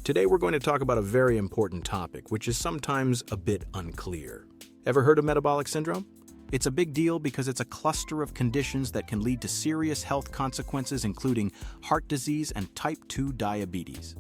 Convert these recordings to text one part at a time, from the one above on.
Today we're going to talk about a very important topic, which is sometimes a bit unclear. Ever heard of metabolic syndrome? It's a big deal because it's a cluster of conditions that can lead to serious health consequences, including heart disease and type 2 diabetes.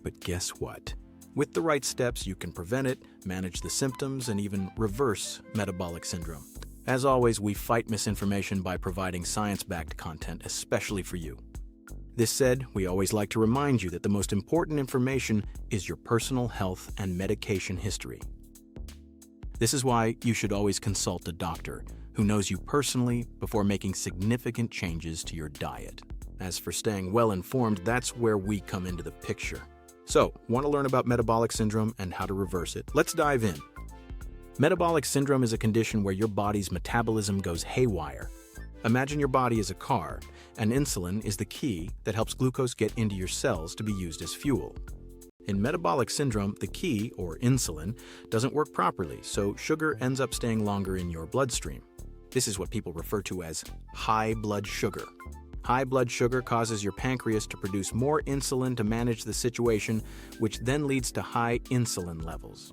But guess what? With the right steps, you can prevent it, manage the symptoms, and even reverse metabolic syndrome. As always, we fight misinformation by providing science-backed content, especially for you. This said, we always like to remind you that the most important information is your personal health and medication history. This is why you should always consult a doctor who knows you personally before making significant changes to your diet. As for staying well-informed, that's where we come into the picture. So, want to learn about metabolic syndrome and how to reverse it? Let's dive in. Metabolic syndrome is a condition where your body's metabolism goes haywire. Imagine your body as a car, and insulin is the key that helps glucose get into your cells to be used as fuel. In metabolic syndrome, the key, or insulin, doesn't work properly, so sugar ends up staying longer in your bloodstream. This is what people refer to as high blood sugar. High blood sugar causes your pancreas to produce more insulin to manage the situation, which then leads to high insulin levels.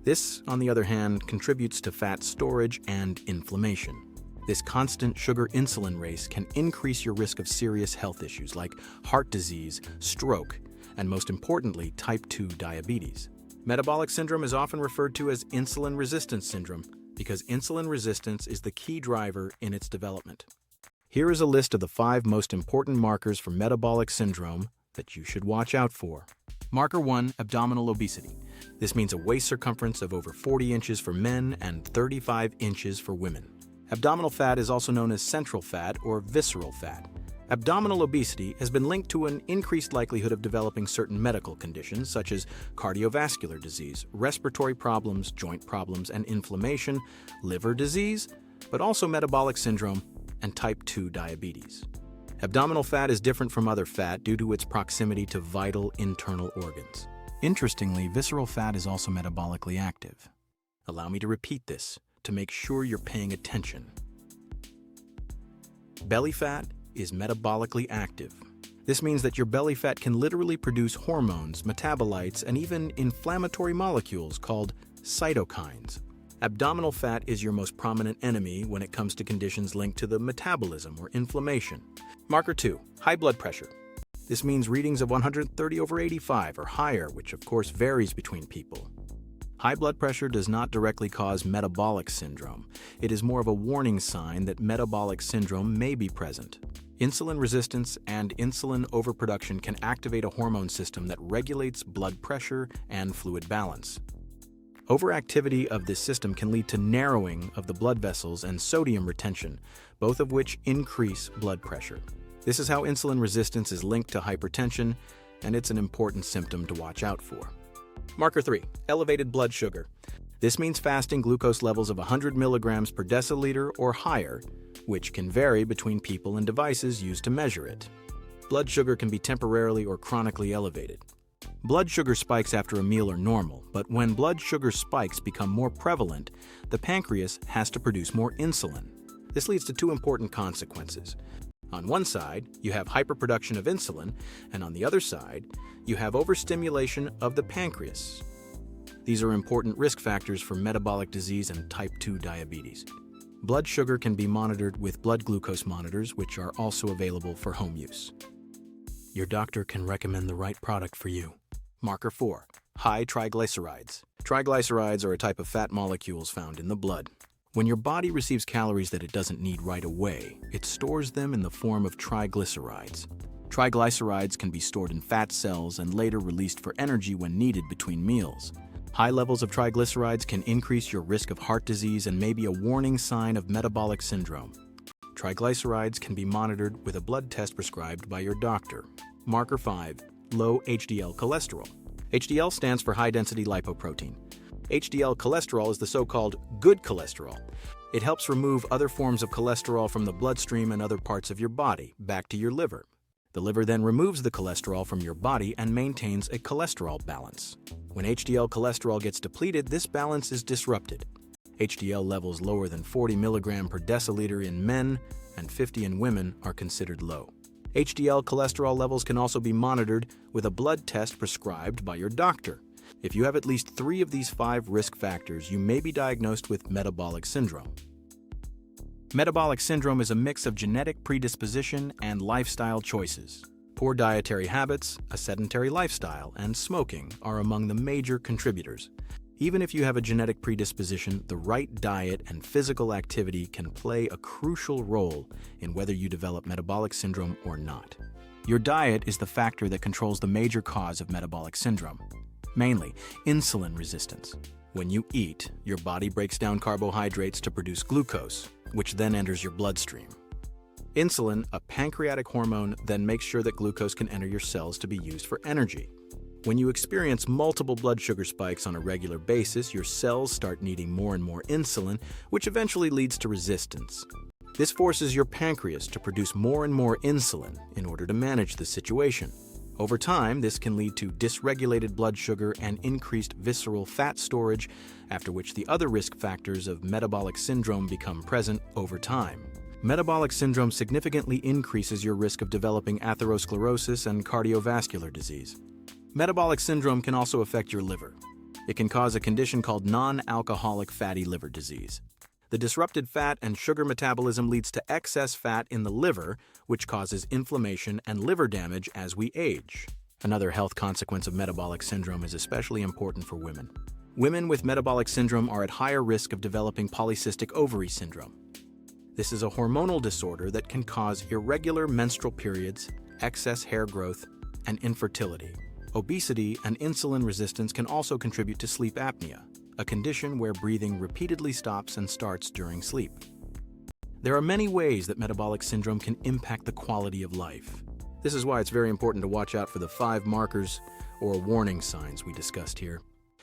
This, on the other hand, contributes to fat storage and inflammation. This constant sugar-insulin race can increase your risk of serious health issues like heart disease, stroke, and most importantly, type 2 diabetes. Metabolic syndrome is often referred to as insulin resistance syndrome because insulin resistance is the key driver in its development. Here is a list of the 5 most important markers for metabolic syndrome that you should watch out for. Marker 1, abdominal obesity. This means a waist circumference of over 40 inches for men and 35 inches for women. Abdominal fat is also known as central fat or visceral fat. Abdominal obesity has been linked to an increased likelihood of developing certain medical conditions such as cardiovascular disease, respiratory problems, joint problems and inflammation, liver disease, but also metabolic syndrome and type 2 diabetes. Abdominal fat is different from other fat due to its proximity to vital internal organs. Interestingly, visceral fat is also metabolically active. Allow me to repeat this to make sure you're paying attention. Belly fat is metabolically active. This means that your belly fat can literally produce hormones, metabolites, and even inflammatory molecules called cytokines. Abdominal fat is your most prominent enemy when it comes to conditions linked to the metabolism or inflammation. Marker 2, high blood pressure. This means readings of 130/85 or higher, which of course varies between people. High blood pressure does not directly cause metabolic syndrome. It is more of a warning sign that metabolic syndrome may be present. Insulin resistance and insulin overproduction can activate a hormone system that regulates blood pressure and fluid balance. Overactivity of this system can lead to narrowing of the blood vessels and sodium retention, both of which increase blood pressure. This is how insulin resistance is linked to hypertension, and it's an important symptom to watch out for. Marker 3, elevated blood sugar. This means fasting glucose levels of 100 milligrams per deciliter or higher, which can vary between people and devices used to measure it. Blood sugar can be temporarily or chronically elevated. Blood sugar spikes after a meal are normal, but when blood sugar spikes become more prevalent, the pancreas has to produce more insulin. This leads to 2 important consequences. On one side, you have hyperproduction of insulin, and on the other side, you have overstimulation of the pancreas. These are important risk factors for metabolic disease and type 2 diabetes. Blood sugar can be monitored with blood glucose monitors, which are also available for home use. Your doctor can recommend the right product for you. Marker 4, high triglycerides. Triglycerides are a type of fat molecules found in the blood. When your body receives calories that it doesn't need right away, it stores them in the form of triglycerides. Triglycerides can be stored in fat cells and later released for energy when needed between meals. High levels of triglycerides can increase your risk of heart disease and may be a warning sign of metabolic syndrome. Triglycerides can be monitored with a blood test prescribed by your doctor. Marker 5, low HDL cholesterol. HDL stands for high-density lipoprotein. HDL cholesterol is the so-called good cholesterol. It helps remove other forms of cholesterol from the bloodstream and other parts of your body, back to your liver. The liver then removes the cholesterol from your body and maintains a cholesterol balance. When HDL cholesterol gets depleted, this balance is disrupted. HDL levels lower than 40 mg per deciliter in men and 50 in women are considered low. HDL cholesterol levels can also be monitored with a blood test prescribed by your doctor. If you have at least 3 of these 5 risk factors, you may be diagnosed with metabolic syndrome. Metabolic syndrome is a mix of genetic predisposition and lifestyle choices. Poor dietary habits, a sedentary lifestyle, and smoking are among the major contributors. Even if you have a genetic predisposition, the right diet and physical activity can play a crucial role in whether you develop metabolic syndrome or not. Your diet is the factor that controls the major cause of metabolic syndrome, mainly insulin resistance. When you eat, your body breaks down carbohydrates to produce glucose, which then enters your bloodstream. Insulin, a pancreatic hormone, then makes sure that glucose can enter your cells to be used for energy. When you experience multiple blood sugar spikes on a regular basis, your cells start needing more and more insulin, which eventually leads to resistance. This forces your pancreas to produce more and more insulin in order to manage the situation. Over time, this can lead to dysregulated blood sugar and increased visceral fat storage, after which the other risk factors of metabolic syndrome become present over time. Metabolic syndrome significantly increases your risk of developing atherosclerosis and cardiovascular disease. Metabolic syndrome can also affect your liver. It can cause a condition called non-alcoholic fatty liver disease. The disrupted fat and sugar metabolism leads to excess fat in the liver, which causes inflammation and liver damage as we age. Another health consequence of metabolic syndrome is especially important for women. Women with metabolic syndrome are at higher risk of developing polycystic ovary syndrome. This is a hormonal disorder that can cause irregular menstrual periods, excess hair growth, and infertility. Obesity and insulin resistance can also contribute to sleep apnea, a condition where breathing repeatedly stops and starts during sleep. There are many ways that metabolic syndrome can impact the quality of life. This is why it's very important to watch out for the 5 markers or warning signs we discussed here.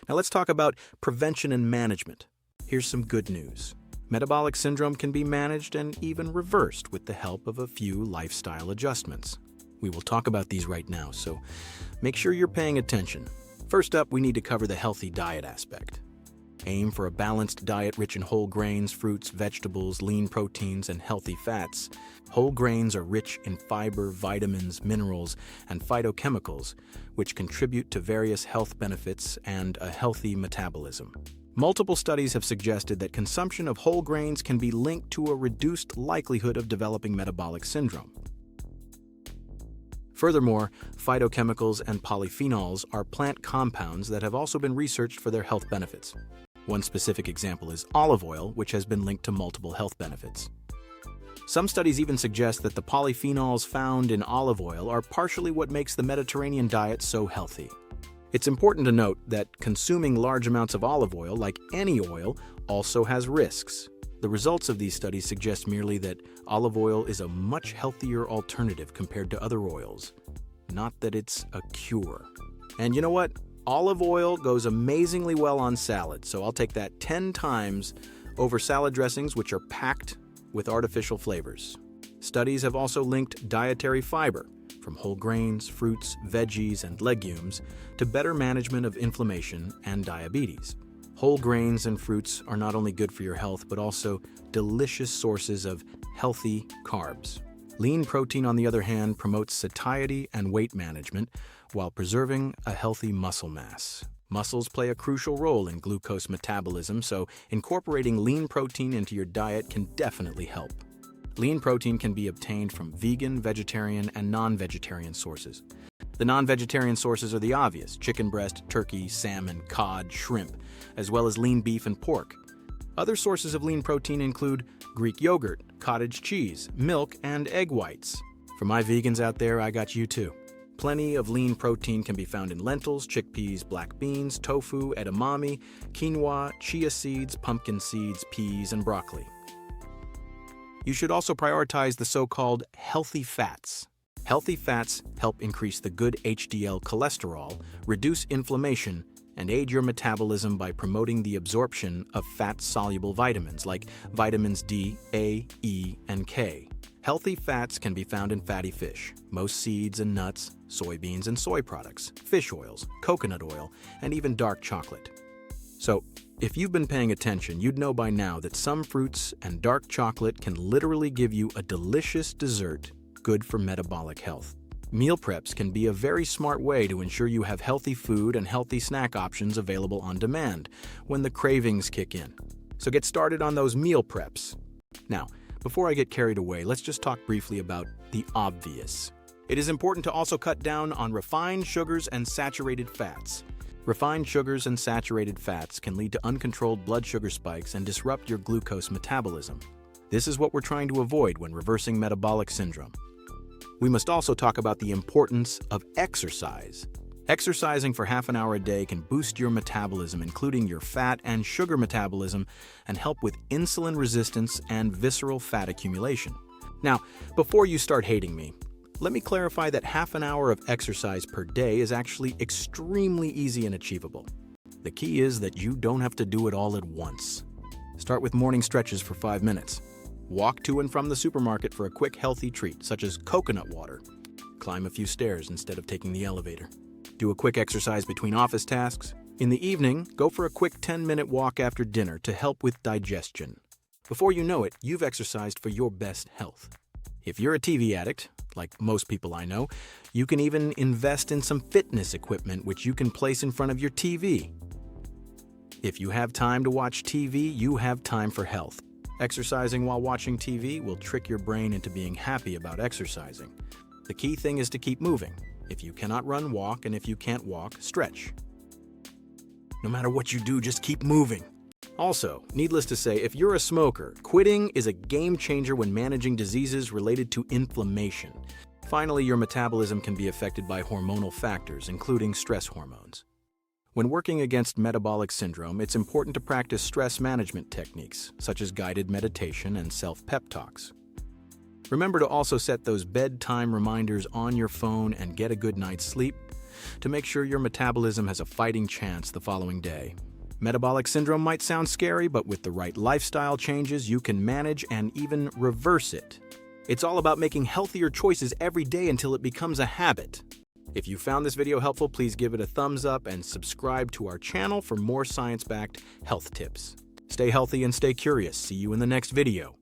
Now let's talk about prevention and management. Here's some good news. Metabolic syndrome can be managed and even reversed with the help of a few lifestyle adjustments. We will talk about these right now, so make sure you're paying attention. First up, we need to cover the healthy diet aspect. Aim for a balanced diet rich in whole grains, fruits, vegetables, lean proteins, and healthy fats. Whole grains are rich in fiber, vitamins, minerals, and phytochemicals, which contribute to various health benefits and a healthy metabolism. Multiple studies have suggested that consumption of whole grains can be linked to a reduced likelihood of developing metabolic syndrome. Furthermore, phytochemicals and polyphenols are plant compounds that have also been researched for their health benefits. One specific example is olive oil, which has been linked to multiple health benefits. Some studies even suggest that the polyphenols found in olive oil are partially what makes the Mediterranean diet so healthy. It's important to note that consuming large amounts of olive oil, like any oil, also has risks. The results of these studies suggest merely that olive oil is a much healthier alternative compared to other oils, not that it's a cure. And you know what? Olive oil goes amazingly well on salad, so I'll take that 10 times over salad dressings, which are packed with artificial flavors. Studies have also linked dietary fiber from whole grains, fruits, veggies, and legumes to better management of inflammation and diabetes. Whole grains and fruits are not only good for your health, but also delicious sources of healthy carbs. Lean protein, on the other hand, promotes satiety and weight management while preserving a healthy muscle mass. Muscles play a crucial role in glucose metabolism, so incorporating lean protein into your diet can definitely help. Lean protein can be obtained from vegan, vegetarian, and non-vegetarian sources. The non-vegetarian sources are the obvious: chicken breast, turkey, salmon, cod, shrimp, as well as lean beef and pork. Other sources of lean protein include Greek yogurt, cottage cheese, milk, and egg whites. For my vegans out there, I got you too. Plenty of lean protein can be found in lentils, chickpeas, black beans, tofu, edamame, quinoa, chia seeds, pumpkin seeds, peas, and broccoli. You should also prioritize the so-called healthy fats. Healthy fats help increase the good HDL cholesterol, reduce inflammation, and aid your metabolism by promoting the absorption of fat-soluble vitamins like vitamins D, A, E, and K. Healthy fats can be found in fatty fish, most seeds and nuts, soybeans and soy products, fish oils, coconut oil, and even dark chocolate. So, if you've been paying attention, you'd know by now that some fruits and dark chocolate can literally give you a delicious dessert good for metabolic health. Meal preps can be a very smart way to ensure you have healthy food and healthy snack options available on demand when the cravings kick in. So get started on those meal preps. Now, before I get carried away, let's just talk briefly about the obvious. It is important to also cut down on refined sugars and saturated fats. Refined sugars and saturated fats can lead to uncontrolled blood sugar spikes and disrupt your glucose metabolism. This is what we're trying to avoid when reversing metabolic syndrome. We must also talk about the importance of exercise. Exercising for half an hour a day can boost your metabolism, including your fat and sugar metabolism, and help with insulin resistance and visceral fat accumulation. Now, before you start hating me, let me clarify that half an hour of exercise per day is actually extremely easy and achievable. The key is that you don't have to do it all at once. Start with morning stretches for 5 minutes. Walk to and from the supermarket for a quick healthy treat, such as coconut water. Climb a few stairs instead of taking the elevator. Do a quick exercise between office tasks. In the evening, go for a quick 10-minute walk after dinner to help with digestion. Before you know it, you've exercised for your best health. If you're a TV addict, like most people I know, you can even invest in some fitness equipment which you can place in front of your TV. If you have time to watch TV, you have time for health. Exercising while watching TV will trick your brain into being happy about exercising. The key thing is to keep moving. If you cannot run, walk, and if you can't walk, stretch. No matter what you do, just keep moving. Also, needless to say, if you're a smoker, quitting is a game changer when managing diseases related to inflammation. Finally, your metabolism can be affected by hormonal factors, including stress hormones. When working against metabolic syndrome, it's important to practice stress management techniques, such as guided meditation and self-pep talks. Remember to also set those bedtime reminders on your phone and get a good night's sleep to make sure your metabolism has a fighting chance the following day. Metabolic syndrome might sound scary, but with the right lifestyle changes, you can manage and even reverse it. It's all about making healthier choices every day until it becomes a habit. If you found this video helpful, please give it a thumbs up and subscribe to our channel for more science-backed health tips. Stay healthy and stay curious. See you in the next video.